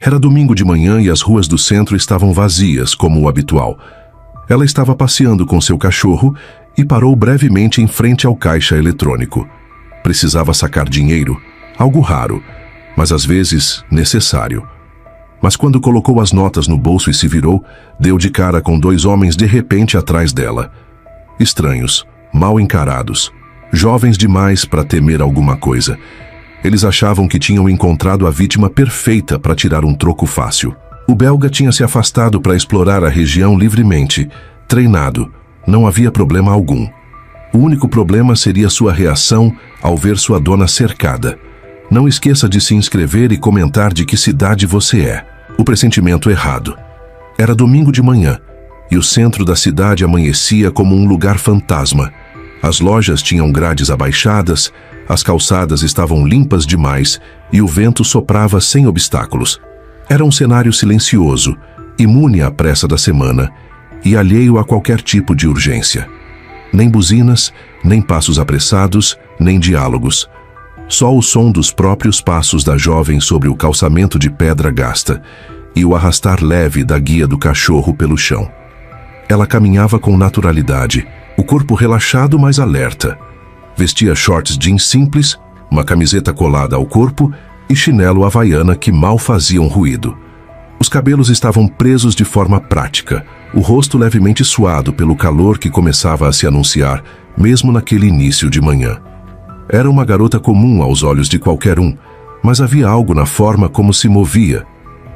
Era domingo de manhã e as ruas do centro estavam vazias, como o habitual. Ela estava passeando com seu cachorro e parou brevemente em frente ao caixa eletrônico. Precisava sacar dinheiro, algo raro, mas às vezes necessário. Mas quando colocou as notas no bolso e se virou, deu de cara com 2 homens de repente atrás dela. Estranhos, mal encarados, jovens demais para temer alguma coisa. Eles achavam que tinham encontrado a vítima perfeita para tirar um troco fácil. O belga tinha se afastado para explorar a região livremente, treinado. Não havia problema algum. O único problema seria sua reação ao ver sua dona cercada. Não esqueça de se inscrever e comentar de que cidade você é. O pressentimento errado. Era domingo de manhã, e o centro da cidade amanhecia como um lugar fantasma. As lojas tinham grades abaixadas, as calçadas estavam limpas demais e o vento soprava sem obstáculos. Era um cenário silencioso, imune à pressa da semana e alheio a qualquer tipo de urgência. Nem buzinas, nem passos apressados, nem diálogos. Só o som dos próprios passos da jovem sobre o calçamento de pedra gasta e o arrastar leve da guia do cachorro pelo chão. Ela caminhava com naturalidade, o corpo relaxado mas alerta. Vestia shorts jeans simples, uma camiseta colada ao corpo e chinelo havaiana que mal faziam ruído. Os cabelos estavam presos de forma prática, o rosto levemente suado pelo calor que começava a se anunciar, mesmo naquele início de manhã. Era uma garota comum aos olhos de qualquer um, mas havia algo na forma como se movia.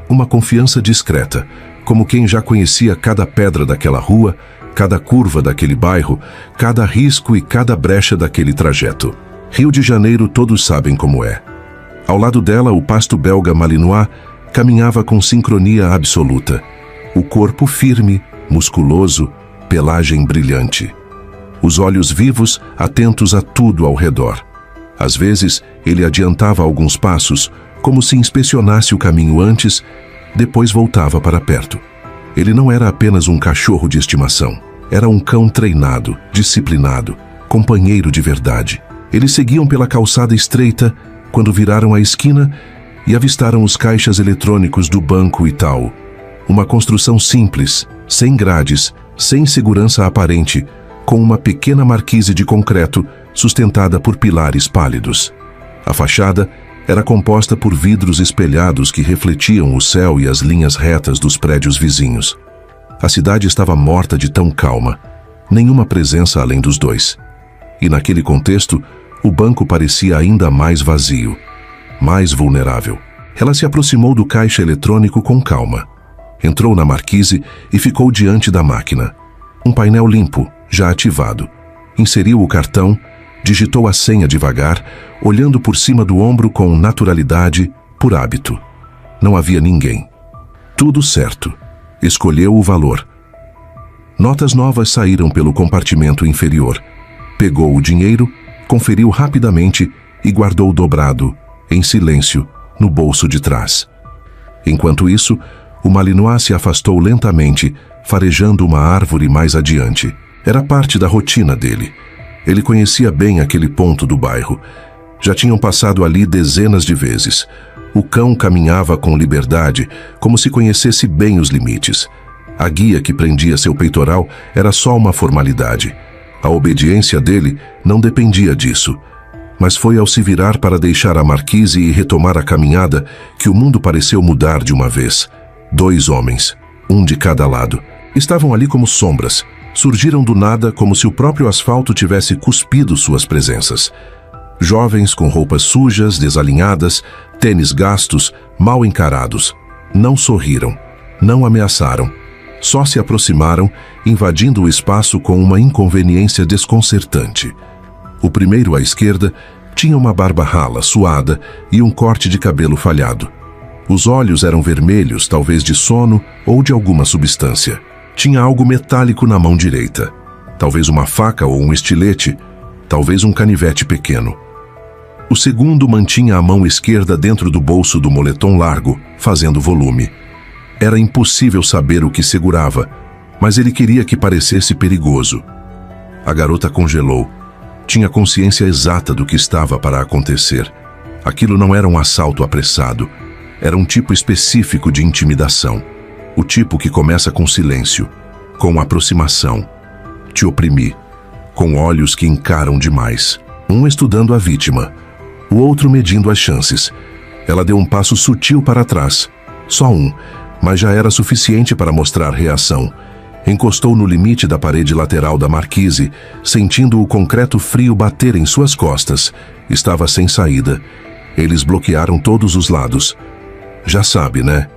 Uma confiança discreta, como quem já conhecia cada pedra daquela rua, cada curva daquele bairro, cada risco e cada brecha daquele trajeto. Rio de Janeiro todos sabem como é. Ao lado dela, o pasto belga Malinois caminhava com sincronia absoluta. O corpo firme, musculoso, pelagem brilhante. Os olhos vivos, atentos a tudo ao redor. Às vezes, ele adiantava alguns passos, como se inspecionasse o caminho antes, depois voltava para perto. Ele não era apenas um cachorro de estimação. Era um cão treinado, disciplinado, companheiro de verdade. Eles seguiam pela calçada estreita quando viraram a esquina e avistaram os caixas eletrônicos do Banco Itaú. Uma construção simples, sem grades, sem segurança aparente, com uma pequena marquise de concreto sustentada por pilares pálidos. A fachada era composta por vidros espelhados que refletiam o céu e as linhas retas dos prédios vizinhos. A cidade estava morta de tão calma. Nenhuma presença além dos 2. E naquele contexto, o banco parecia ainda mais vazio, mais vulnerável. Ela se aproximou do caixa eletrônico com calma. Entrou na marquise e ficou diante da máquina. Um painel limpo, já ativado. Inseriu o cartão, digitou a senha devagar, olhando por cima do ombro com naturalidade, por hábito. Não havia ninguém. Tudo certo. Escolheu o valor. Notas novas saíram pelo compartimento inferior. Pegou o dinheiro, conferiu rapidamente e guardou dobrado, em silêncio, no bolso de trás. Enquanto isso, o Malinois se afastou lentamente, farejando uma árvore mais adiante. Era parte da rotina dele. Ele conhecia bem aquele ponto do bairro. Já tinham passado ali dezenas de vezes. O cão caminhava com liberdade, como se conhecesse bem os limites. A guia que prendia seu peitoral era só uma formalidade. A obediência dele não dependia disso. Mas foi ao se virar para deixar a marquise e retomar a caminhada que o mundo pareceu mudar de uma vez. 2 homens, um de cada lado. Estavam ali como sombras. Surgiram do nada como se o próprio asfalto tivesse cuspido suas presenças. Jovens com roupas sujas, desalinhadas, tênis gastos, mal encarados. Não sorriram, não ameaçaram. Só se aproximaram, invadindo o espaço com uma inconveniência desconcertante. O primeiro à esquerda tinha uma barba rala, suada e um corte de cabelo falhado. Os olhos eram vermelhos, talvez de sono ou de alguma substância. Tinha algo metálico na mão direita. Talvez uma faca ou um estilete, talvez um canivete pequeno. O segundo mantinha a mão esquerda dentro do bolso do moletom largo, fazendo volume. Era impossível saber o que segurava, mas ele queria que parecesse perigoso. A garota congelou. Tinha consciência exata do que estava para acontecer. Aquilo não era um assalto apressado. Era um tipo específico de intimidação. O tipo que começa com silêncio, com aproximação, te oprimir, com olhos que encaram demais. Um estudando a vítima, o outro medindo as chances. Ela deu um passo sutil para trás. Só um, mas já era suficiente para mostrar reação. Encostou no limite da parede lateral da marquise, sentindo o concreto frio bater em suas costas. Estava sem saída. Eles bloquearam todos os lados. Já sabe, né?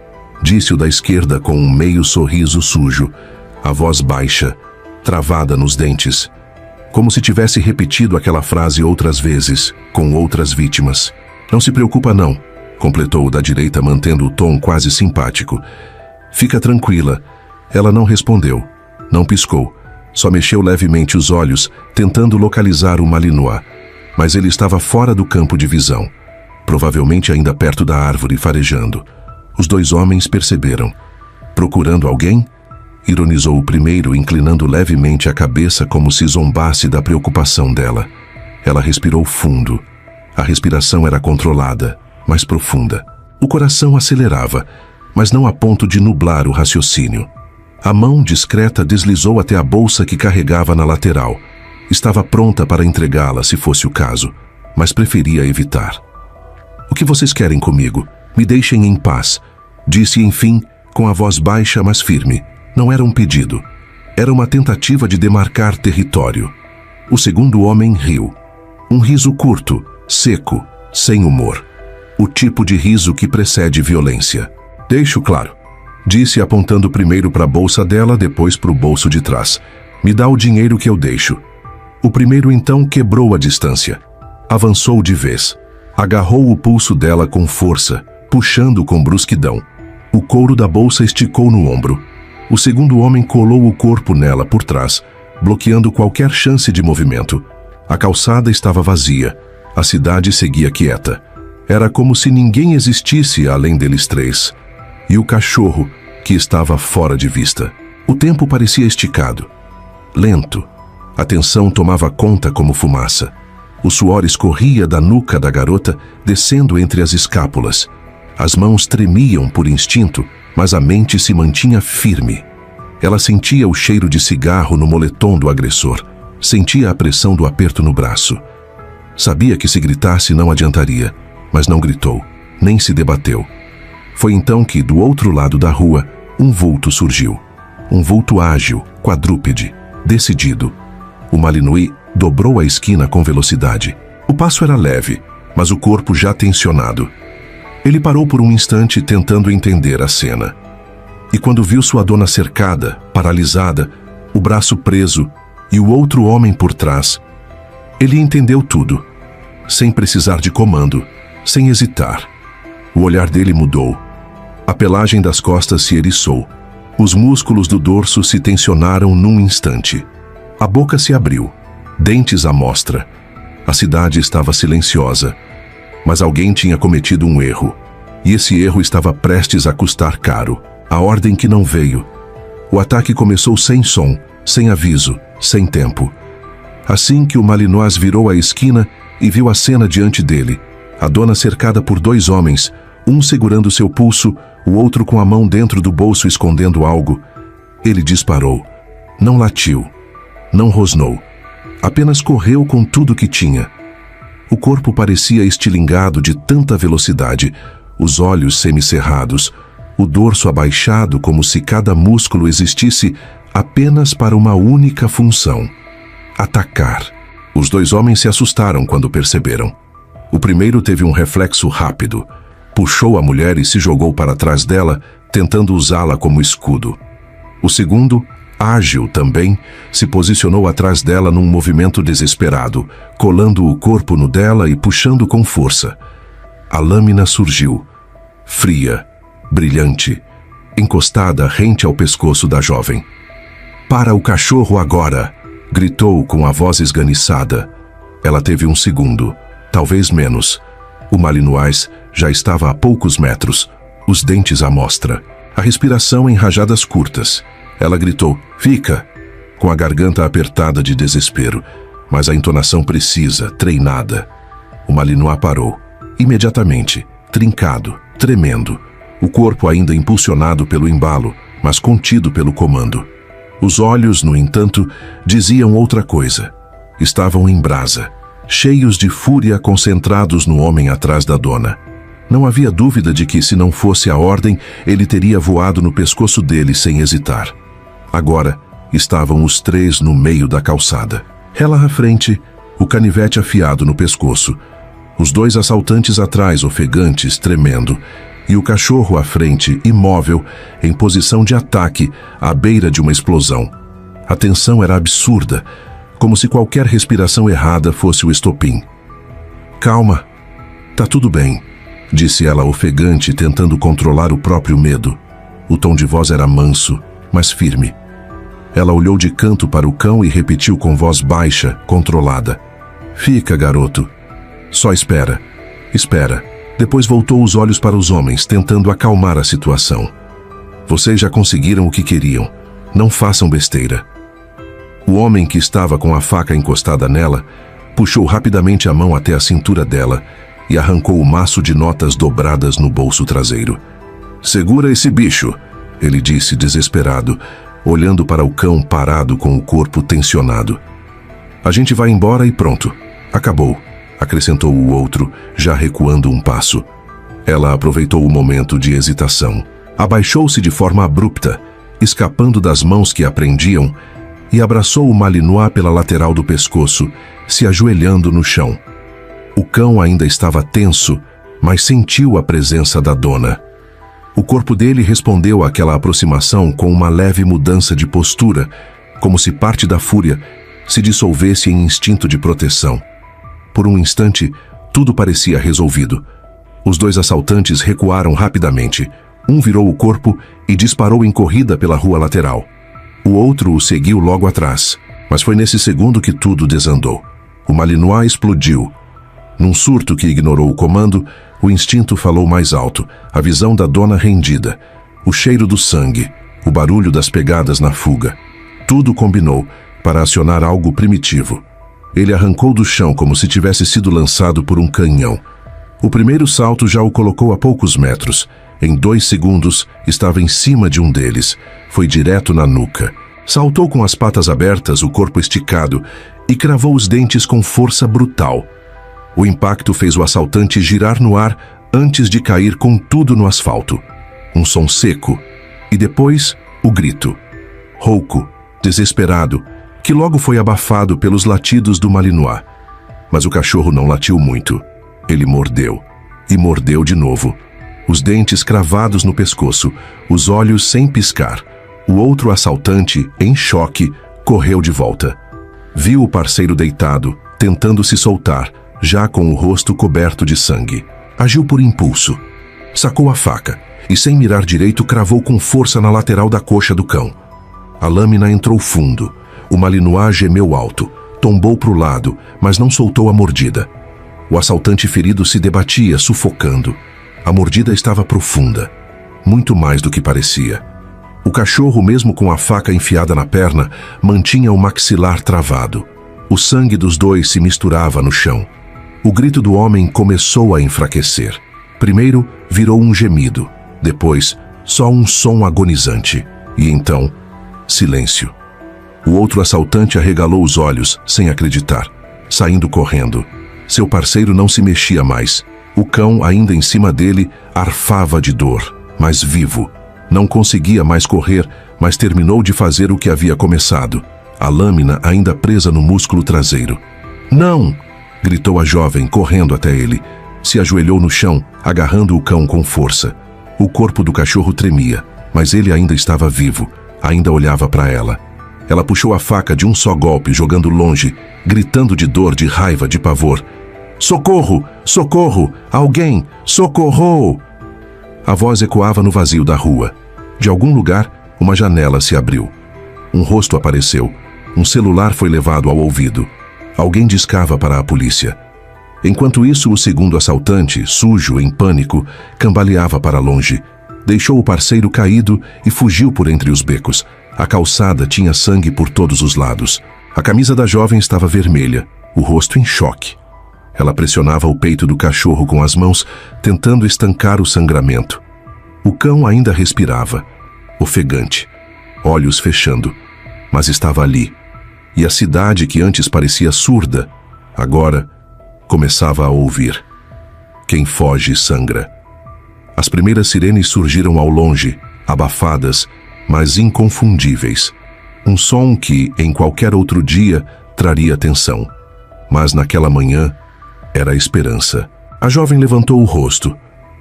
Disse o da esquerda com um meio sorriso sujo, a voz baixa, travada nos dentes, como se tivesse repetido aquela frase outras vezes, com outras vítimas. Não se preocupa não, completou o da direita mantendo o tom quase simpático. Fica tranquila. Ela não respondeu, não piscou, só mexeu levemente os olhos, tentando localizar o Malinois. Mas ele estava fora do campo de visão, provavelmente ainda perto da árvore farejando. Os dois homens perceberam. Procurando alguém? Ironizou o primeiro, inclinando levemente a cabeça como se zombasse da preocupação dela. Ela respirou fundo. A respiração era controlada, mas profunda. O coração acelerava, mas não a ponto de nublar o raciocínio. A mão discreta deslizou até a bolsa que carregava na lateral. Estava pronta para entregá-la se fosse o caso, mas preferia evitar. O que vocês querem comigo? Me deixem em paz, disse enfim, com a voz baixa mas firme. Não era um pedido. Era uma tentativa de demarcar território. O segundo homem riu. Um riso curto, seco, sem humor. O tipo de riso que precede violência. Deixo claro, disse apontando primeiro para a bolsa dela, depois para o bolso de trás. Me dá o dinheiro que eu deixo. O primeiro então quebrou a distância. Avançou de vez. Agarrou o pulso dela com força, puxando com brusquidão. O couro da bolsa esticou no ombro. O segundo homem colou o corpo nela por trás, bloqueando qualquer chance de movimento. A calçada estava vazia. A cidade seguia quieta. Era como se ninguém existisse além deles três. E o cachorro, que estava fora de vista. O tempo parecia esticado. Lento. A tensão tomava conta como fumaça. O suor escorria da nuca da garota, descendo entre as escápulas. As mãos tremiam por instinto, mas a mente se mantinha firme. Ela sentia o cheiro de cigarro no moletom do agressor. Sentia a pressão do aperto no braço. Sabia que se gritasse não adiantaria, mas não gritou, nem se debateu. Foi então que, do outro lado da rua, um vulto surgiu. Um vulto ágil, quadrúpede, decidido. O Malinois dobrou a esquina com velocidade. O passo era leve, mas o corpo já tensionado. Ele parou por um instante tentando entender a cena. E quando viu sua dona cercada, paralisada, o braço preso e o outro homem por trás, ele entendeu tudo, sem precisar de comando, sem hesitar. O olhar dele mudou. A pelagem das costas se eriçou. Os músculos do dorso se tensionaram num instante. A boca se abriu, dentes à mostra. A cidade estava silenciosa, mas alguém tinha cometido um erro. E esse erro estava prestes a custar caro. A ordem que não veio. O ataque começou sem som, sem aviso, sem tempo. Assim que o Malinois virou a esquina e viu a cena diante dele, a dona cercada por dois homens, um segurando seu pulso, o outro com a mão dentro do bolso escondendo algo, ele disparou. Não latiu, não rosnou, apenas correu com tudo que tinha. O corpo parecia estilingado de tanta velocidade, os olhos semicerrados, o dorso abaixado como se cada músculo existisse apenas para uma única função: atacar. Os dois homens se assustaram quando perceberam. O primeiro teve um reflexo rápido. Puxou a mulher e se jogou para trás dela, tentando usá-la como escudo. O segundo, ágil também, se posicionou atrás dela num movimento desesperado, colando o corpo no dela e puxando com força. A lâmina surgiu, fria, brilhante, encostada rente ao pescoço da jovem. "Para o cachorro agora!" gritou com a voz esganiçada. Ela teve um segundo, talvez menos. O Malinois já estava a poucos metros, os dentes à mostra, a respiração em rajadas curtas. Ela gritou, "Fica!" com a garganta apertada de desespero, mas a entonação precisa, treinada. O Malinois parou, imediatamente, trincado, tremendo, o corpo ainda impulsionado pelo embalo, mas contido pelo comando. Os olhos, no entanto, diziam outra coisa. Estavam em brasa, cheios de fúria concentrados no homem atrás da dona. Não havia dúvida de que, se não fosse a ordem, ele teria voado no pescoço dele sem hesitar. Agora, estavam os três no meio da calçada. Ela à frente, o canivete afiado no pescoço, os dois assaltantes atrás, ofegantes, tremendo, e o cachorro à frente, imóvel, em posição de ataque, à beira de uma explosão. A tensão era absurda, como se qualquer respiração errada fosse o estopim. "Calma, tá tudo bem", disse ela ofegante, tentando controlar o próprio medo. O tom de voz era manso, mas firme. Ela olhou de canto para o cão e repetiu com voz baixa, controlada: "Fica, garoto. Só espera. Espera." Depois voltou os olhos para os homens, tentando acalmar a situação. "Vocês já conseguiram o que queriam. Não façam besteira." O homem, que estava com a faca encostada nela, puxou rapidamente a mão até a cintura dela e arrancou o maço de notas dobradas no bolso traseiro. "Segura esse bicho", ele disse, desesperado, olhando para o cão parado com o corpo tensionado. "A gente vai embora e pronto. Acabou", acrescentou o outro, já recuando um passo. Ela aproveitou o momento de hesitação. Abaixou-se de forma abrupta, escapando das mãos que a prendiam, e abraçou o Malinois pela lateral do pescoço, se ajoelhando no chão. O cão ainda estava tenso, mas sentiu a presença da dona. O corpo dele respondeu àquela aproximação com uma leve mudança de postura, como se parte da fúria se dissolvesse em instinto de proteção. Por um instante, tudo parecia resolvido. Os dois assaltantes recuaram rapidamente. Um virou o corpo e disparou em corrida pela rua lateral. O outro o seguiu logo atrás, mas foi nesse segundo que tudo desandou. O Malinois explodiu. Num surto que ignorou o comando, o instinto falou mais alto, a visão da dona rendida, o cheiro do sangue, o barulho das pegadas na fuga. Tudo combinou para acionar algo primitivo. Ele arrancou do chão como se tivesse sido lançado por um canhão. O primeiro salto já o colocou a poucos metros. Em 2 segundos, estava em cima de um deles. Foi direto na nuca. Saltou com as patas abertas, o corpo esticado, e cravou os dentes com força brutal. O impacto fez o assaltante girar no ar antes de cair com tudo no asfalto. Um som seco. E depois, o grito. Rouco, desesperado, que logo foi abafado pelos latidos do Malinois. Mas o cachorro não latiu muito. Ele mordeu. E mordeu de novo. Os dentes cravados no pescoço, os olhos sem piscar. O outro assaltante, em choque, correu de volta. Viu o parceiro deitado, tentando se soltar, já com o rosto coberto de sangue. Agiu por impulso. Sacou a faca e, sem mirar direito, cravou com força na lateral da coxa do cão. A lâmina entrou fundo. O Malinois gemeu alto, tombou para o lado, mas não soltou a mordida. O assaltante ferido se debatia, sufocando. A mordida estava profunda, muito mais do que parecia. O cachorro, mesmo com a faca enfiada na perna, mantinha o maxilar travado. O sangue dos dois se misturava no chão. O grito do homem começou a enfraquecer. Primeiro, virou um gemido. Depois, só um som agonizante. E então, silêncio. O outro assaltante arregalou os olhos, sem acreditar, saindo correndo. Seu parceiro não se mexia mais. O cão, ainda em cima dele, arfava de dor, mas vivo. Não conseguia mais correr, mas terminou de fazer o que havia começado. A lâmina ainda presa no músculo traseiro. "Não!" gritou a jovem, correndo até ele. Se ajoelhou no chão, agarrando o cão com força. O corpo do cachorro tremia, mas ele ainda estava vivo, ainda olhava para ela. Ela puxou a faca de um só golpe, jogando longe, gritando de dor, de raiva, de pavor. "Socorro! Socorro! Alguém! Socorro!" A voz ecoava no vazio da rua. De algum lugar, uma janela se abriu. Um rosto apareceu. Um celular foi levado ao ouvido. Alguém discava para a polícia. Enquanto isso, o segundo assaltante, sujo, em pânico, cambaleava para longe. Deixou o parceiro caído e fugiu por entre os becos. A calçada tinha sangue por todos os lados. A camisa da jovem estava vermelha, o rosto em choque. Ela pressionava o peito do cachorro com as mãos, tentando estancar o sangramento. O cão ainda respirava, ofegante, olhos fechando, mas estava ali. E a cidade, que antes parecia surda, agora começava a ouvir. Quem foge sangra. As primeiras sirenes surgiram ao longe, abafadas, mas inconfundíveis. Um som que, em qualquer outro dia, traria atenção. Mas naquela manhã, era a esperança. A jovem levantou o rosto,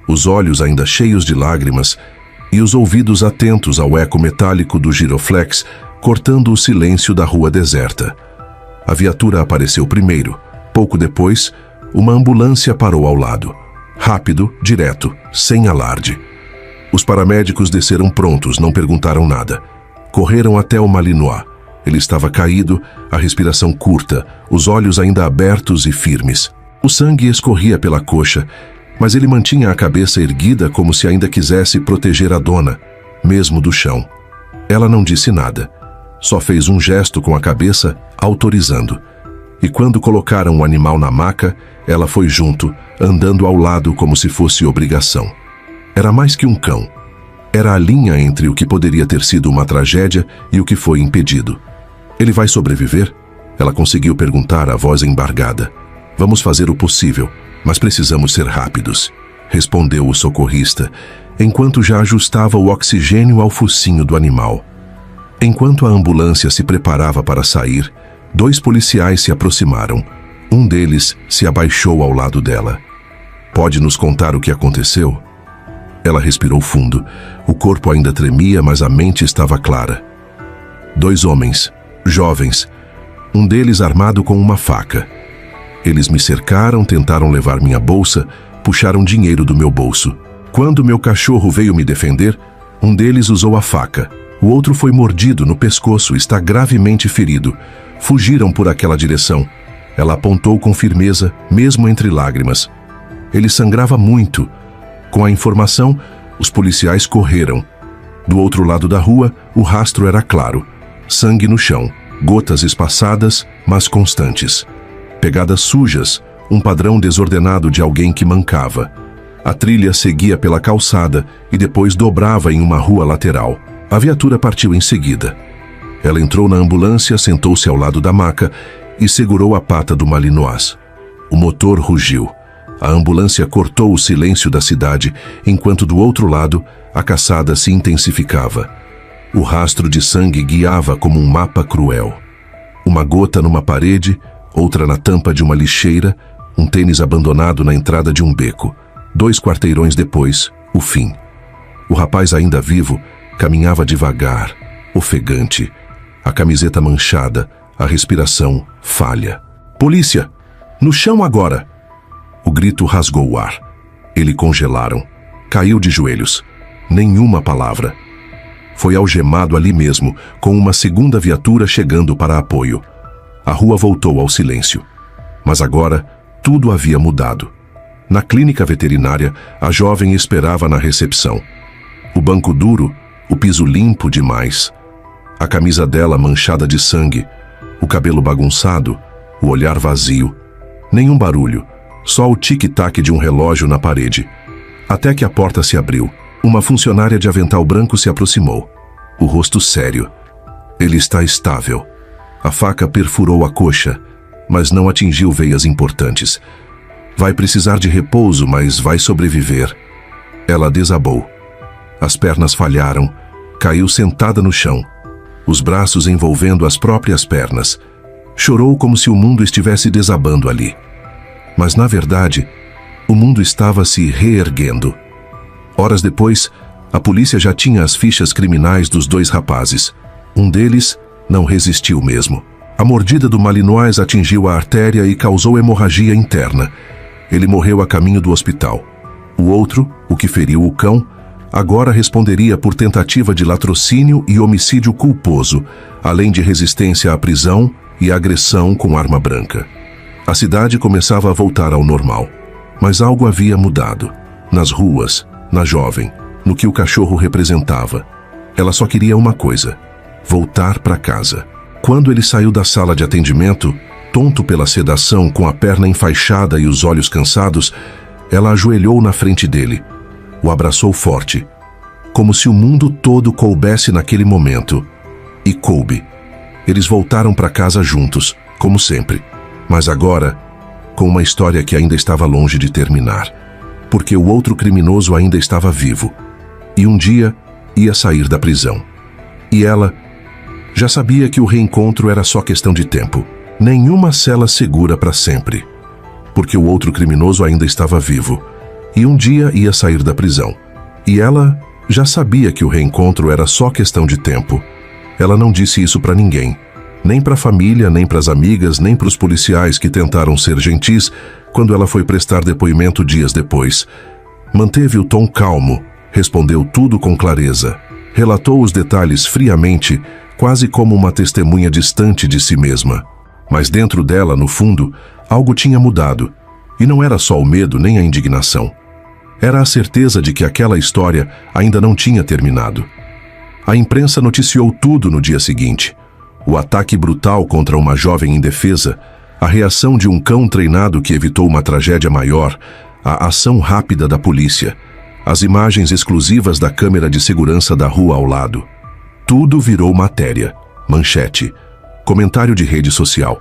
os olhos ainda cheios de lágrimas e os ouvidos atentos ao eco metálico do giroflex, cortando o silêncio da rua deserta. A viatura apareceu primeiro. Pouco depois, uma ambulância parou ao lado. Rápido, direto, sem alarde. Os paramédicos desceram prontos, não perguntaram nada. Correram até o Malinois. Ele estava caído, a respiração curta, os olhos ainda abertos e firmes. O sangue escorria pela coxa, mas ele mantinha a cabeça erguida como se ainda quisesse proteger a dona, mesmo do chão. Ela não disse nada. Só fez um gesto com a cabeça, autorizando. E quando colocaram o animal na maca, ela foi junto, andando ao lado como se fosse obrigação. Era mais que um cão. Era a linha entre o que poderia ter sido uma tragédia e o que foi impedido. Ele vai sobreviver? Ela conseguiu perguntar, a voz embargada. Vamos fazer o possível, mas precisamos ser rápidos, respondeu o socorrista, enquanto já ajustava o oxigênio ao focinho do animal. Enquanto a ambulância se preparava para sair, 2 policiais se aproximaram. Um deles se abaixou ao lado dela. Pode nos contar o que aconteceu? Ela respirou fundo. O corpo ainda tremia, mas a mente estava clara. 2 homens, jovens, um deles armado com uma faca. Eles me cercaram, tentaram levar minha bolsa, puxaram dinheiro do meu bolso. Quando meu cachorro veio me defender, um deles usou a faca. O outro foi mordido no pescoço, está gravemente ferido. Fugiram por aquela direção. Ela apontou com firmeza, mesmo entre lágrimas. Ele sangrava muito. Com a informação, os policiais correram. Do outro lado da rua, o rastro era claro. Sangue no chão, gotas espaçadas, mas constantes. Pegadas sujas, um padrão desordenado de alguém que mancava. A trilha seguia pela calçada e depois dobrava em uma rua lateral. A viatura partiu em seguida. Ela entrou na ambulância, sentou-se ao lado da maca e segurou a pata do Malinois. O motor rugiu. A ambulância cortou o silêncio da cidade, enquanto do outro lado, a caçada se intensificava. O rastro de sangue guiava como um mapa cruel. Uma gota numa parede, outra na tampa de uma lixeira, um tênis abandonado na entrada de um beco. 2 quarteirões depois, o fim. O rapaz ainda vivo caminhava devagar, ofegante, a camiseta manchada, a respiração falha. Polícia! No chão agora! O grito rasgou o ar. Ele congelaram. Caiu de joelhos. Nenhuma palavra. Foi algemado ali mesmo, com uma segunda viatura chegando para apoio. A rua voltou ao silêncio. Mas agora, tudo havia mudado. Na clínica veterinária, a jovem esperava na recepção. O banco duro, o piso limpo demais. A camisa dela manchada de sangue, o cabelo bagunçado, o olhar vazio. Nenhum barulho, só o tic-tac de um relógio na parede. Até que a porta se abriu. Uma funcionária de avental branco se aproximou. O rosto sério. Ele está estável. A faca perfurou a coxa, mas não atingiu veias importantes. Vai precisar de repouso, mas vai sobreviver. Ela desabou. As pernas falharam. Caiu sentada no chão, os braços envolvendo as próprias pernas. Chorou como se o mundo estivesse desabando ali. Mas, na verdade, o mundo estava se reerguendo. Horas depois, a polícia já tinha as fichas criminais dos 2 rapazes. Um deles não resistiu mesmo. A mordida do Malinois atingiu a artéria e causou hemorragia interna. Ele morreu a caminho do hospital. O outro, o que feriu o cão, agora responderia por tentativa de latrocínio e homicídio culposo, além de resistência à prisão e agressão com arma branca. A cidade começava a voltar ao normal, mas algo havia mudado. Nas ruas, na jovem, no que o cachorro representava. Ela só queria uma coisa: voltar para casa. Quando ele saiu da sala de atendimento, Tonto pela sedação, com a perna enfaixada e os olhos cansados, ela ajoelhou na frente dele. O abraçou forte, como se o mundo todo coubesse naquele momento. E coube. Eles voltaram para casa juntos, como sempre. Mas agora, com uma história que ainda estava longe de terminar. Porque o outro criminoso ainda estava vivo. E um dia ia sair da prisão. E ela já sabia que o reencontro era só questão de tempo. Nenhuma cela segura para sempre. Porque o outro criminoso ainda estava vivo. E um dia ia sair da prisão. E ela já sabia que o reencontro era só questão de tempo. Ela não disse isso para ninguém. Nem para a família, nem para as amigas, nem para os policiais que tentaram ser gentis quando ela foi prestar depoimento dias depois. Manteve o tom calmo, respondeu tudo com clareza. Relatou os detalhes friamente, quase como uma testemunha distante de si mesma. Mas dentro dela, no fundo, algo tinha mudado. E não era só o medo nem a indignação. Era a certeza de que aquela história ainda não tinha terminado. A imprensa noticiou tudo no dia seguinte. O ataque brutal contra uma jovem indefesa, a reação de um cão treinado que evitou uma tragédia maior, a ação rápida da polícia, as imagens exclusivas da câmera de segurança da rua ao lado. Tudo virou matéria, manchete, comentário de rede social.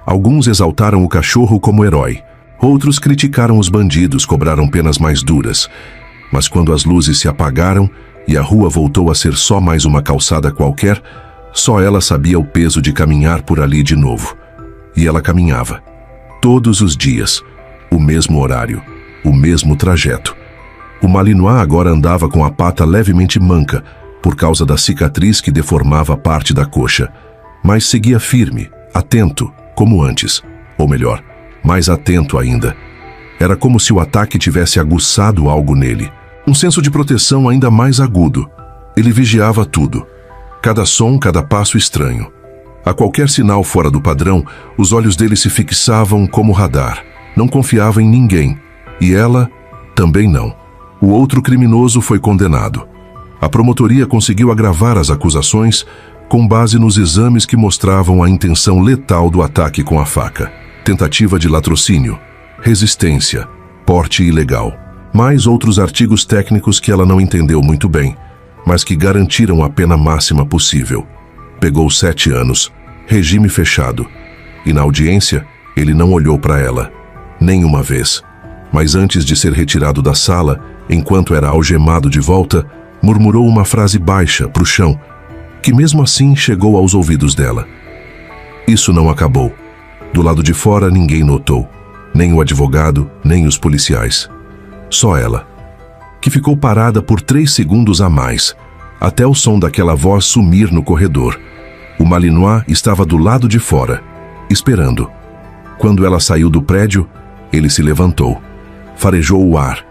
Alguns exaltaram o cachorro como herói. Outros criticaram os bandidos, cobraram penas mais duras. Mas quando as luzes se apagaram e a rua voltou a ser só mais uma calçada qualquer, só ela sabia o peso de caminhar por ali de novo. E ela caminhava. Todos os dias. O mesmo horário. O mesmo trajeto. O Malinois agora andava com a pata levemente manca, por causa da cicatriz que deformava parte da coxa. Mas seguia firme, atento, como antes. Ou melhor, mais atento ainda. Era como se o ataque tivesse aguçado algo nele. Um senso de proteção ainda mais agudo. Ele vigiava tudo. Cada som, cada passo estranho. A qualquer sinal fora do padrão, os olhos dele se fixavam como radar. Não confiava em ninguém. E ela também não. O outro criminoso foi condenado. A promotoria conseguiu agravar as acusações com base nos exames que mostravam a intenção letal do ataque com a faca. Tentativa de latrocínio, resistência, porte ilegal. Mais outros artigos técnicos que ela não entendeu muito bem, mas que garantiram a pena máxima possível. Pegou 7 anos, regime fechado. E na audiência, ele não olhou para ela, nem uma vez. Mas antes de ser retirado da sala, enquanto era algemado de volta, murmurou uma frase baixa para o chão, que mesmo assim chegou aos ouvidos dela. Isso não acabou. Do lado de fora ninguém notou, nem o advogado, nem os policiais. Só ela, que ficou parada por 3 segundos a mais, até o som daquela voz sumir no corredor. O Malinois estava do lado de fora, esperando. Quando ela saiu do prédio, ele se levantou, farejou o ar,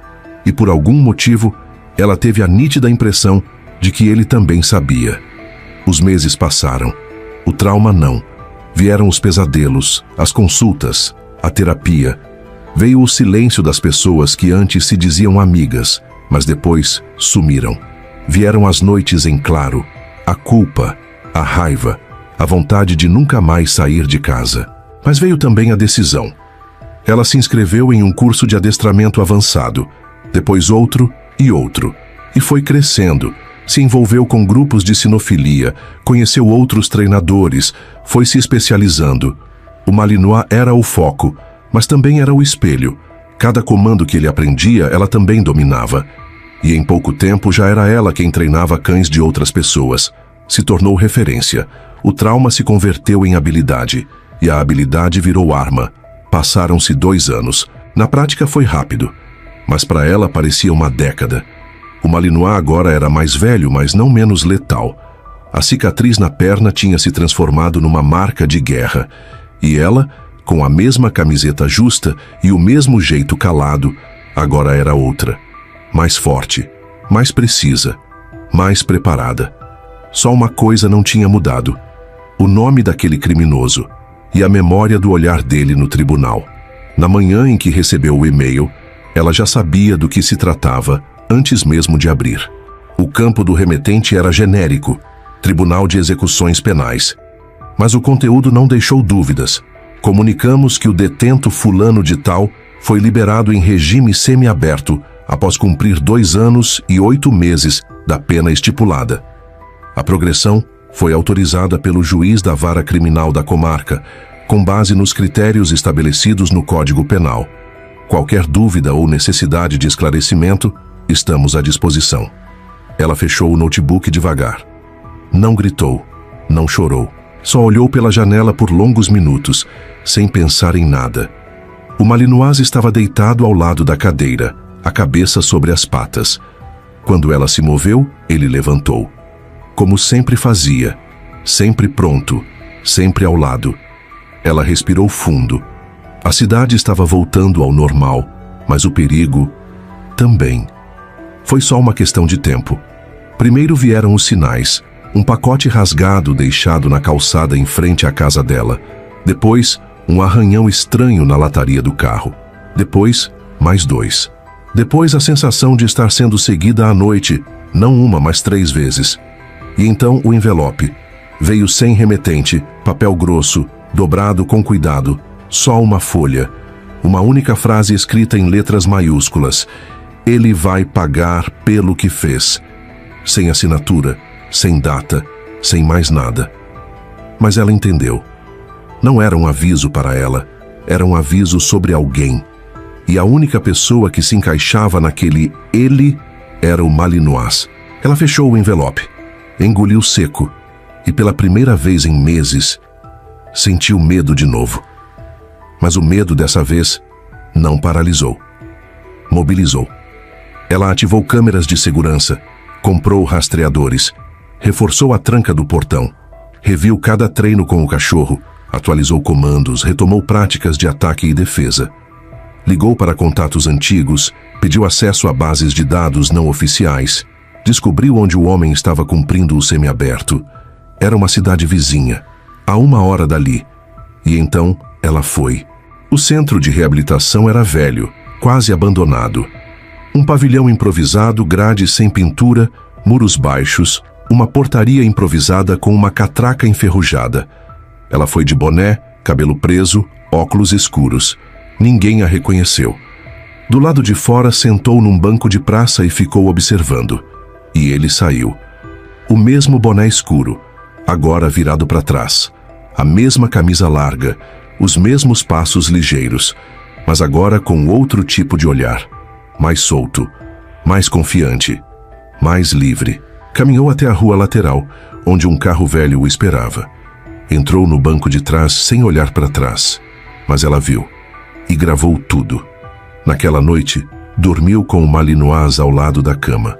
e por algum motivo, ela teve a nítida impressão de que ele também sabia. Os meses passaram. O trauma não. Vieram os pesadelos, as consultas, a terapia. Veio o silêncio das pessoas que antes se diziam amigas, mas depois sumiram. Vieram as noites em claro, a culpa, a raiva, a vontade de nunca mais sair de casa. Mas veio também a decisão. Ela se inscreveu em um curso de adestramento avançado, depois outro e outro, e foi crescendo. Se envolveu com grupos de sinofilia, conheceu outros treinadores, foi se especializando. O Malinois era o foco, mas também era o espelho. Cada comando que ele aprendia, ela também dominava. E em pouco tempo já era ela quem treinava cães de outras pessoas. Se tornou referência. O trauma se converteu em habilidade, e a habilidade virou arma. Passaram-se 2 anos. Na prática foi rápido, mas para ela parecia uma década. O Malinois agora era mais velho, mas não menos letal. A cicatriz na perna tinha se transformado numa marca de guerra. E ela, com a mesma camiseta justa e o mesmo jeito calado, agora era outra. Mais forte, mais precisa, mais preparada. Só uma coisa não tinha mudado: o nome daquele criminoso e a memória do olhar dele no tribunal. Na manhã em que recebeu o e-mail, ela já sabia do que se tratava antes mesmo de abrir. O campo do remetente era genérico, Tribunal de Execuções Penais. Mas o conteúdo não deixou dúvidas. Comunicamos que o detento fulano de tal foi liberado em regime semiaberto após cumprir 2 anos e 8 meses da pena estipulada. A progressão foi autorizada pelo juiz da vara criminal da comarca, com base nos critérios estabelecidos no Código Penal. Qualquer dúvida ou necessidade de esclarecimento, estamos à disposição. Ela fechou o notebook devagar. Não gritou, não chorou. Só olhou pela janela por longos minutos, sem pensar em nada. O Malinois estava deitado ao lado da cadeira, a cabeça sobre as patas. Quando ela se moveu, ele levantou. Como sempre fazia, sempre pronto, sempre ao lado. Ela respirou fundo. A cidade estava voltando ao normal, mas o perigo também. Foi só uma questão de tempo. Primeiro vieram os sinais, um pacote rasgado deixado na calçada em frente à casa dela. Depois, um arranhão estranho na lataria do carro. Depois, mais 2. Depois, a sensação de estar sendo seguida à noite, não uma, mas 3 vezes. E então o envelope. Veio sem remetente, papel grosso, dobrado com cuidado, só uma folha. Uma única frase escrita em letras maiúsculas. Ele vai pagar pelo que fez. Sem assinatura, sem data, sem mais nada. Mas ela entendeu. Não era um aviso para ela, era um aviso sobre alguém. E a única pessoa que se encaixava naquele ele era o Malinois. Ela fechou o envelope, engoliu seco e pela primeira vez em meses sentiu medo de novo. Mas o medo dessa vez não paralisou. Mobilizou. Ela ativou câmeras de segurança, comprou rastreadores, reforçou a tranca do portão, reviu cada treino com o cachorro, atualizou comandos, retomou práticas de ataque e defesa. Ligou para contatos antigos, pediu acesso a bases de dados não oficiais, descobriu onde o homem estava cumprindo o semiaberto. Era uma cidade vizinha, a 1 hora dali. E então ela foi. O centro de reabilitação era velho, quase abandonado. Um pavilhão improvisado, grades sem pintura, muros baixos, uma portaria improvisada com uma catraca enferrujada. Ela foi de boné, cabelo preso, óculos escuros. Ninguém a reconheceu. Do lado de fora, sentou num banco de praça e ficou observando. E ele saiu. O mesmo boné escuro, agora virado para trás. A mesma camisa larga, os mesmos passos ligeiros, mas agora com outro tipo de olhar. Mais solto, mais confiante, mais livre. Caminhou até a rua lateral, onde um carro velho o esperava. Entrou no banco de trás sem olhar para trás, mas ela viu e gravou tudo. Naquela noite, dormiu com o Malinois ao lado da cama.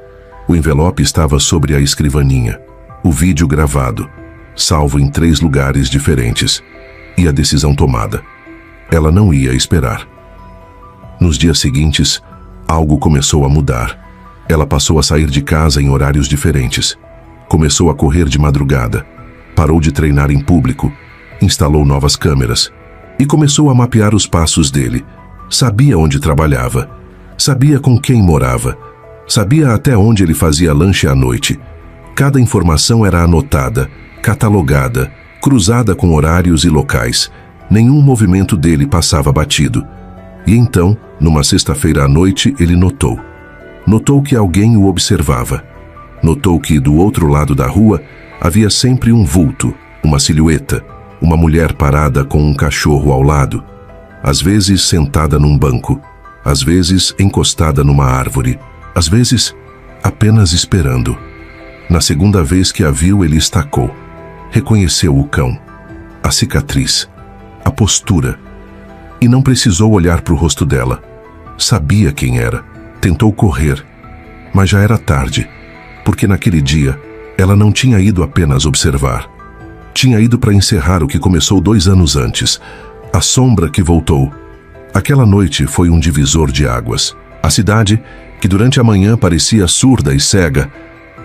O envelope estava sobre a escrivaninha, o vídeo gravado, salvo em 3 lugares diferentes, e a decisão tomada. Ela não ia esperar. Nos dias seguintes, algo começou a mudar. Ela passou a sair de casa em horários diferentes. Começou a correr de madrugada. Parou de treinar em público. Instalou novas câmeras. E começou a mapear os passos dele. Sabia onde trabalhava. Sabia com quem morava. Sabia até onde ele fazia lanche à noite. Cada informação era anotada, catalogada, cruzada com horários e locais. Nenhum movimento dele passava batido. E então, numa sexta-feira à noite, ele notou. Notou que alguém o observava. Notou que, do outro lado da rua, havia sempre um vulto, uma silhueta, uma mulher parada com um cachorro ao lado. Às vezes sentada num banco, às vezes encostada numa árvore, às vezes apenas esperando. Na segunda vez que a viu, ele estacou. Reconheceu o cão, a cicatriz, a postura. E não precisou olhar para o rosto dela. Sabia quem era. Tentou correr, mas já era tarde, porque naquele dia ela não tinha ido apenas observar. Tinha ido para encerrar o que começou 2 anos antes. A sombra que voltou. Aquela noite foi um divisor de águas. A cidade, que durante a manhã parecia surda e cega,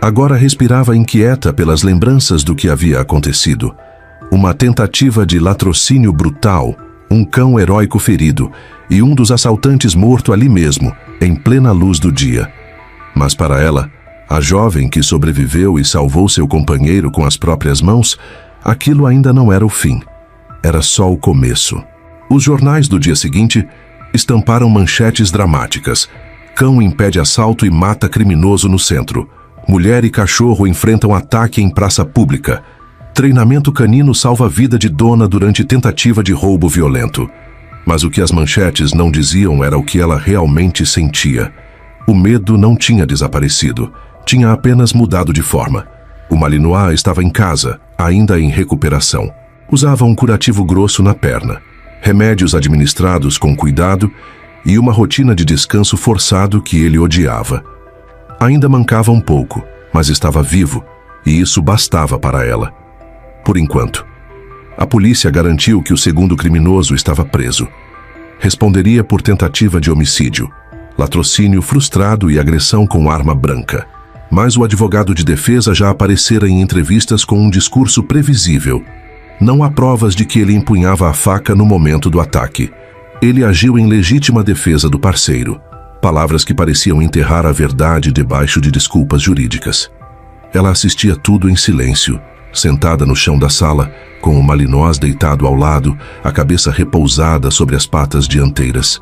agora respirava inquieta pelas lembranças do que havia acontecido. Uma tentativa de latrocínio brutal, um cão heróico ferido e um dos assaltantes morto ali mesmo, em plena luz do dia. Mas para ela, a jovem que sobreviveu e salvou seu companheiro com as próprias mãos, aquilo ainda não era o fim. era só o começo. Os jornais do dia seguinte estamparam manchetes dramáticas. Cão impede assalto e mata criminoso no centro. Mulher e cachorro enfrentam ataque em praça pública. Treinamento canino salva a vida de dona durante tentativa de roubo violento. Mas o que as manchetes não diziam era o que ela realmente sentia. O medo não tinha desaparecido, tinha apenas mudado de forma. O Malinois estava em casa, ainda em recuperação. Usava um curativo grosso na perna, remédios administrados com cuidado e uma rotina de descanso forçado que ele odiava. Ainda mancava um pouco, mas estava vivo, e isso bastava para ela. Por enquanto. A polícia garantiu que o segundo criminoso estava preso. Responderia por tentativa de homicídio, latrocínio frustrado e agressão com arma branca. Mas o advogado de defesa já aparecera em entrevistas com um discurso previsível. Não há provas de que ele empunhava a faca no momento do ataque. Ele agiu em legítima defesa do parceiro. Palavras que pareciam enterrar a verdade debaixo de desculpas jurídicas. Ela assistia tudo em silêncio, sentada no chão da sala, com o Malinois deitado ao lado, a cabeça repousada sobre as patas dianteiras.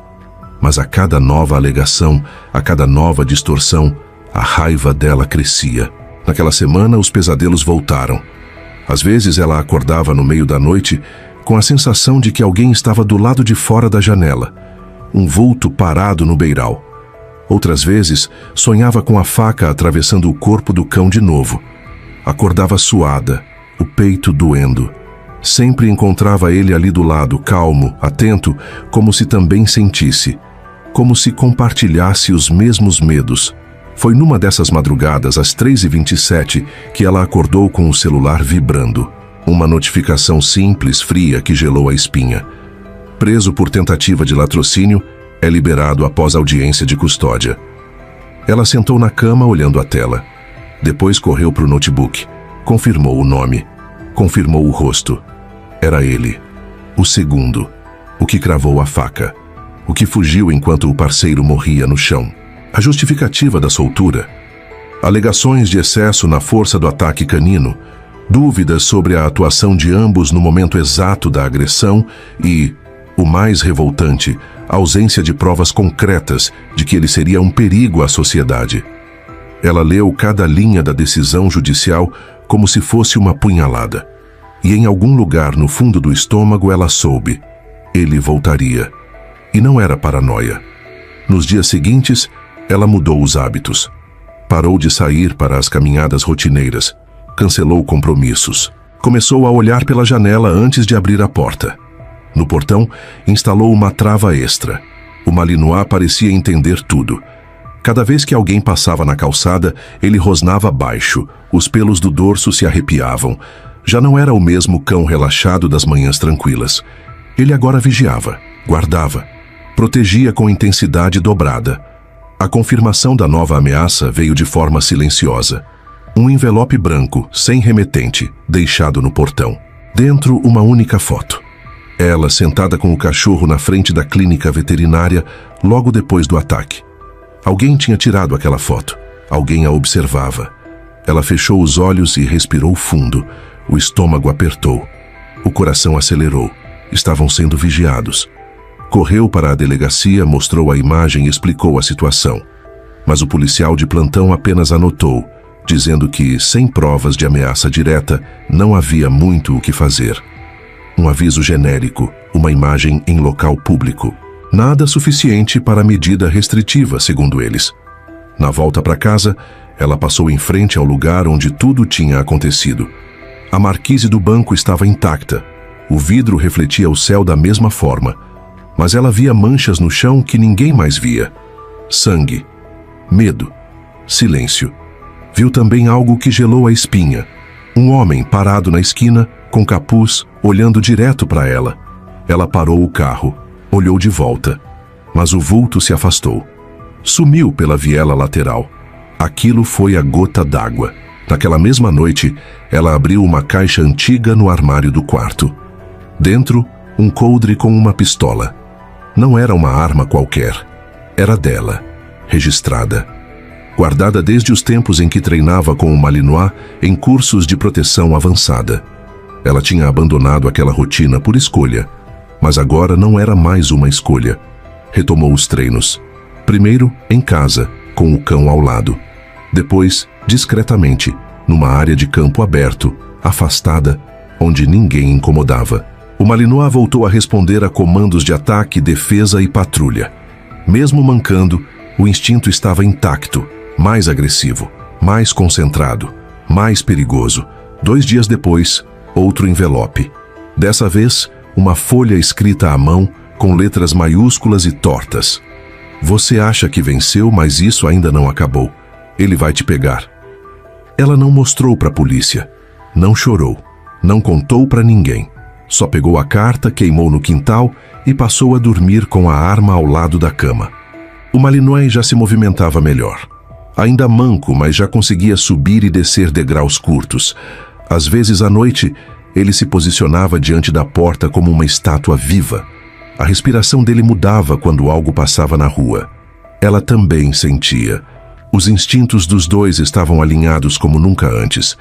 Mas a cada nova alegação, a cada nova distorção, a raiva dela crescia. Naquela semana, os pesadelos voltaram. Às vezes, ela acordava no meio da noite com a sensação de que alguém estava do lado de fora da janela, um vulto parado no beiral. Outras vezes, sonhava com a faca atravessando o corpo do cão de novo. Acordava suada, o peito doendo. Sempre encontrava ele ali do lado, calmo, atento, como se também sentisse, como se compartilhasse os mesmos medos. Foi numa dessas madrugadas, às 3h27, que ela acordou com o celular vibrando. Uma notificação simples, fria, que gelou a espinha. Preso por tentativa de latrocínio, é liberado após audiência de custódia. Ela sentou na cama olhando a tela. Depois correu para o notebook. Confirmou o nome. Confirmou o rosto. Era ele. O segundo. O que cravou a faca. O que fugiu enquanto o parceiro morria no chão. A justificativa da soltura. Alegações de excesso na força do ataque canino. Dúvidas sobre a atuação de ambos no momento exato da agressão e, o mais revoltante, a ausência de provas concretas de que ele seria um perigo à sociedade. Ela leu cada linha da decisão judicial como se fosse uma punhalada. E em algum lugar no fundo do estômago ela soube. Ele voltaria. E não era paranoia. Nos dias seguintes, ela mudou os hábitos. Parou de sair para as caminhadas rotineiras. Cancelou compromissos. Começou a olhar pela janela antes de abrir a porta. No portão, instalou uma trava extra. O Malinois parecia entender tudo. Cada vez que alguém passava na calçada, ele rosnava baixo, os pelos do dorso se arrepiavam. Já não era o mesmo cão relaxado das manhãs tranquilas. Ele agora vigiava, guardava, protegia com intensidade dobrada. A confirmação da nova ameaça veio de forma silenciosa. Um envelope branco, sem remetente, deixado no portão. Dentro, uma única foto. Ela sentada com o cachorro na frente da clínica veterinária logo depois do ataque. Alguém tinha tirado aquela foto. Alguém a observava. Ela fechou os olhos e respirou fundo. O estômago apertou. O coração acelerou. Estavam sendo vigiados. Correu para a delegacia, mostrou a imagem e explicou a situação. Mas o policial de plantão apenas anotou, dizendo que, sem provas de ameaça direta, não havia muito o que fazer. Um aviso genérico, uma imagem em local público. Nada suficiente para a medida restritiva, segundo eles. Na volta para casa, ela passou em frente ao lugar onde tudo tinha acontecido. A marquise do banco estava intacta. O vidro refletia o céu da mesma forma. Mas ela via manchas no chão que ninguém mais via. Sangue. Medo. Silêncio. Viu também algo que gelou a espinha. Um homem parado na esquina, com capuz, olhando direto para ela. Ela parou o carro, olhou de volta, mas o vulto se afastou. Sumiu pela viela lateral. Aquilo foi a gota d'água. Naquela mesma noite, ela abriu uma caixa antiga no armário do quarto. Dentro, um coldre com uma pistola. Não era uma arma qualquer. Era dela, registrada. Guardada desde os tempos em que treinava com o Malinois em cursos de proteção avançada. Ela tinha abandonado aquela rotina por escolha, mas agora não era mais uma escolha. Retomou os treinos. Primeiro, em casa, com o cão ao lado. Depois, discretamente, numa área de campo aberto, afastada, onde ninguém incomodava. O Malinois voltou a responder a comandos de ataque, defesa e patrulha. Mesmo mancando, o instinto estava intacto, mais agressivo, mais concentrado, mais perigoso. 2 dias depois, outro envelope. Dessa vez, uma folha escrita à mão, com letras maiúsculas e tortas. Você acha que venceu, mas isso ainda não acabou. Ele vai te pegar. Ela não mostrou para a polícia. Não chorou. Não contou para ninguém. Só pegou a carta, queimou no quintal e passou a dormir com a arma ao lado da cama. O Malinois já se movimentava melhor. Ainda manco, mas já conseguia subir e descer degraus curtos. Às vezes, à noite, ele se posicionava diante da porta como uma estátua viva. A respiração dele mudava quando algo passava na rua. Ela também sentia. Os instintos dos dois estavam alinhados como nunca antes.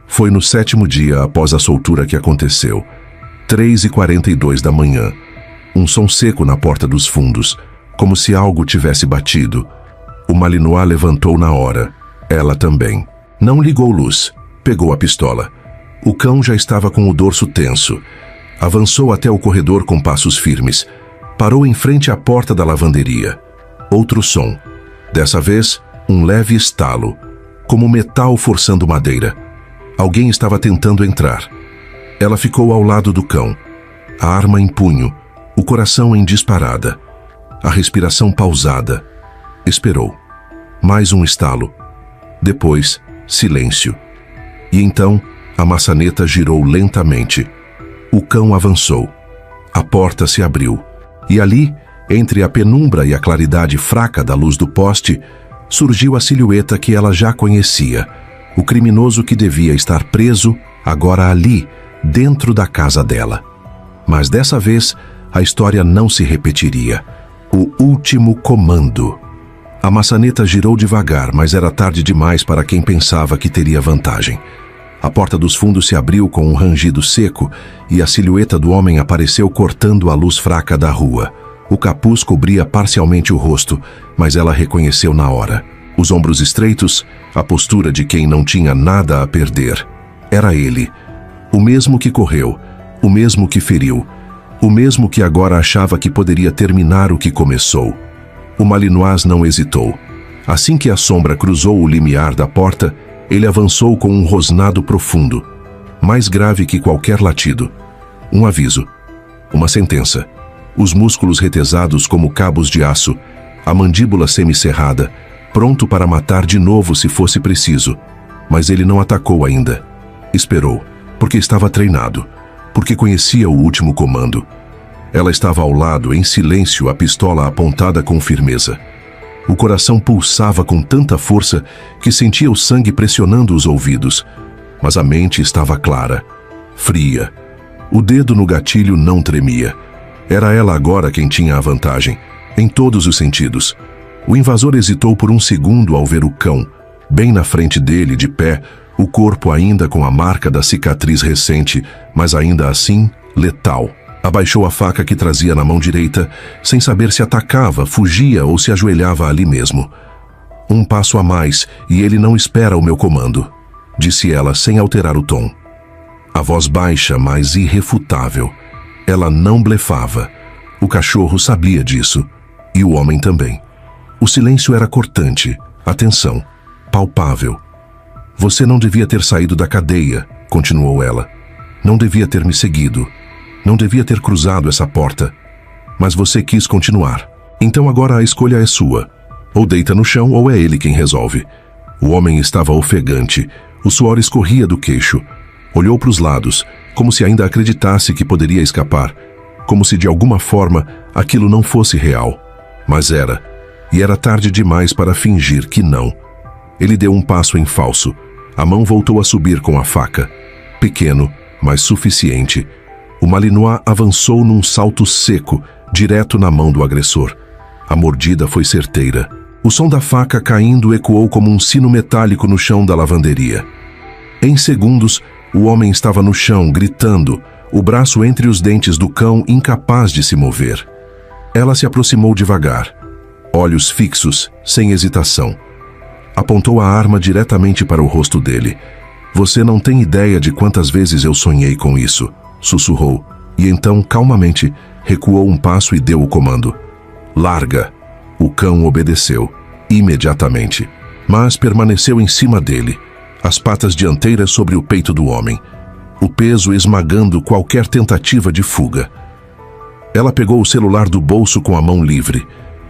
Foi no 7º dia após a soltura que aconteceu. 3h42 da manhã. Um som seco na porta dos fundos, como se algo tivesse batido. O Malinois levantou na hora. Ela também. Não ligou luz. Pegou a pistola. O cão já estava com o dorso tenso. Avançou até o corredor com passos firmes. Parou em frente à porta da lavanderia. Outro som. Dessa vez, um leve estalo, como metal forçando madeira. Alguém estava tentando entrar. Ela ficou ao lado do cão, a arma em punho, o coração em disparada, a respiração pausada. Esperou. Mais um estalo. Depois, silêncio. E então, a maçaneta girou lentamente. O cão avançou. A porta se abriu. E ali, entre a penumbra e a claridade fraca da luz do poste, surgiu a silhueta que ela já conhecia. O criminoso que devia estar preso, agora ali, dentro da casa dela. Mas dessa vez, a história não se repetiria. O último comando. A maçaneta girou devagar, mas era tarde demais para quem pensava que teria vantagem. A porta dos fundos se abriu com um rangido seco e a silhueta do homem apareceu cortando a luz fraca da rua. O capuz cobria parcialmente o rosto, mas ela reconheceu na hora. Os ombros estreitos, a postura de quem não tinha nada a perder. Era ele. O mesmo que correu, o mesmo que feriu, o mesmo que agora achava que poderia terminar o que começou. O Malinois não hesitou. Assim que a sombra cruzou o limiar da porta, ele avançou com um rosnado profundo, mais grave que qualquer latido. Um aviso. Uma sentença. Os músculos retesados como cabos de aço, a mandíbula semicerrada, pronto para matar de novo se fosse preciso. Mas ele não atacou ainda. Esperou, porque estava treinado, porque conhecia o último comando. Ela estava ao lado, em silêncio, a pistola apontada com firmeza. O coração pulsava com tanta força que sentia o sangue pressionando os ouvidos. Mas a mente estava clara, fria. O dedo no gatilho não tremia. Era ela agora quem tinha a vantagem, em todos os sentidos. O invasor hesitou por um segundo ao ver o cão, bem na frente dele, de pé, o corpo ainda com a marca da cicatriz recente, mas ainda assim, letal. Abaixou a faca que trazia na mão direita, sem saber se atacava, fugia ou se ajoelhava ali mesmo. Um passo a mais, e ele não espera o meu comando, disse ela sem alterar o tom. A voz baixa, mas irrefutável. Ela não blefava. O cachorro sabia disso, e o homem também. O silêncio era cortante, a tensão, palpável. Você não devia ter saído da cadeia, continuou ela. Não devia ter me seguido. Não devia ter cruzado essa porta. Mas você quis continuar. Então agora a escolha é sua. Ou deita no chão ou é ele quem resolve. O homem estava ofegante. O suor escorria do queixo. Olhou para os lados, como se ainda acreditasse que poderia escapar. Como se de alguma forma aquilo não fosse real. Mas era. E era tarde demais para fingir que não. Ele deu um passo em falso. A mão voltou a subir com a faca. Pequeno, mas suficiente. O Malinois avançou num salto seco, direto na mão do agressor. A mordida foi certeira. O som da faca caindo ecoou como um sino metálico no chão da lavanderia. Em segundos, O homem estava no chão, gritando, o braço entre os dentes do cão, incapaz de se mover. Ela se aproximou devagar, olhos fixos, sem hesitação. Apontou a arma diretamente para o rosto dele. Você não tem ideia de quantas vezes eu sonhei com isso, sussurrou, e então, calmamente, recuou um passo e deu o comando. Larga! O cão obedeceu, imediatamente, mas permaneceu em cima dele, as patas dianteiras sobre o peito do homem, o peso esmagando qualquer tentativa de fuga. Ela pegou o celular do bolso com a mão livre,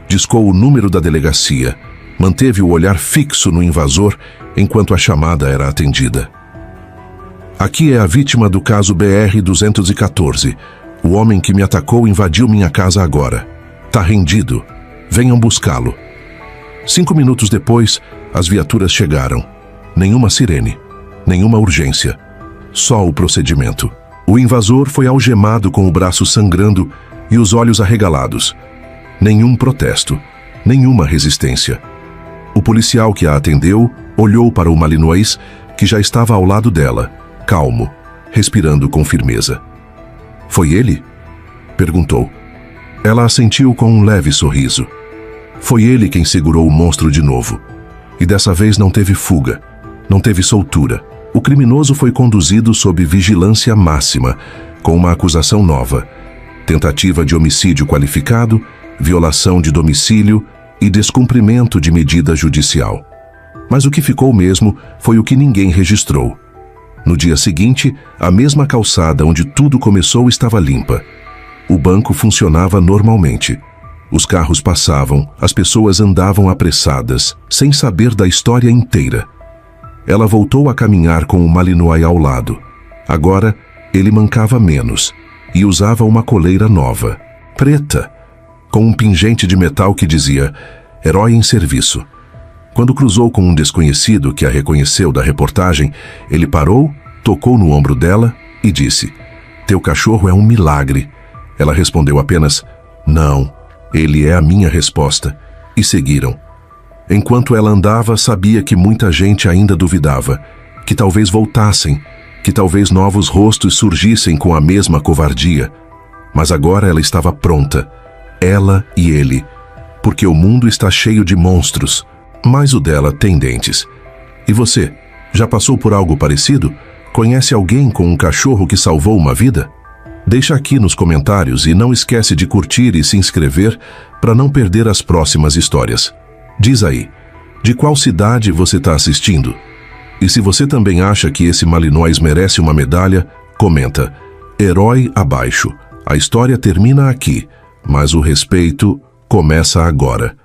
discou o número da delegacia, manteve o olhar fixo no invasor enquanto a chamada era atendida. Aqui é a vítima do caso BR-214. O homem que me atacou invadiu minha casa agora. Tá rendido. Venham buscá-lo. 5 minutos depois, as viaturas chegaram. Nenhuma sirene, nenhuma urgência. Só o procedimento. O invasor foi algemado com o braço sangrando e os olhos arregalados. Nenhum protesto, nenhuma resistência. O policial que a atendeu olhou para o malinois, que já estava ao lado dela, calmo, respirando com firmeza. Foi ele? Perguntou. Ela assentiu com um leve sorriso. Foi ele quem segurou o monstro de novo. E dessa vez não teve fuga, não teve soltura. O criminoso foi conduzido sob vigilância máxima, com uma acusação nova: tentativa de homicídio qualificado, violação de domicílio e descumprimento de medida judicial. Mas o que ficou mesmo foi o que ninguém registrou. No dia seguinte, a mesma calçada onde tudo começou estava limpa. O banco funcionava normalmente. Os carros passavam, as pessoas andavam apressadas, sem saber da história inteira. Ela voltou a caminhar com o Malinois ao lado. Agora, ele mancava menos e usava uma coleira nova, preta, com um pingente de metal que dizia "Herói em serviço". Quando cruzou com um desconhecido que a reconheceu da reportagem, ele parou, tocou no ombro dela e disse: "Teu cachorro é um milagre." Ela respondeu apenas: "Não, ele é a minha resposta." E seguiram. Enquanto ela andava, sabia que muita gente ainda duvidava, que talvez voltassem, que talvez novos rostos surgissem com a mesma covardia. Mas agora ela estava pronta, ela e ele, porque o mundo está cheio de monstros, mas o dela tem dentes. E você, já passou por algo parecido? Conhece alguém com um cachorro que salvou uma vida? Deixa aqui nos comentários e não esquece de curtir e se inscrever para não perder as próximas histórias. Diz aí, de qual cidade você está assistindo? E se você também acha que esse Malinois merece uma medalha, comenta: "Herói abaixo. A história termina aqui, mas o respeito começa agora."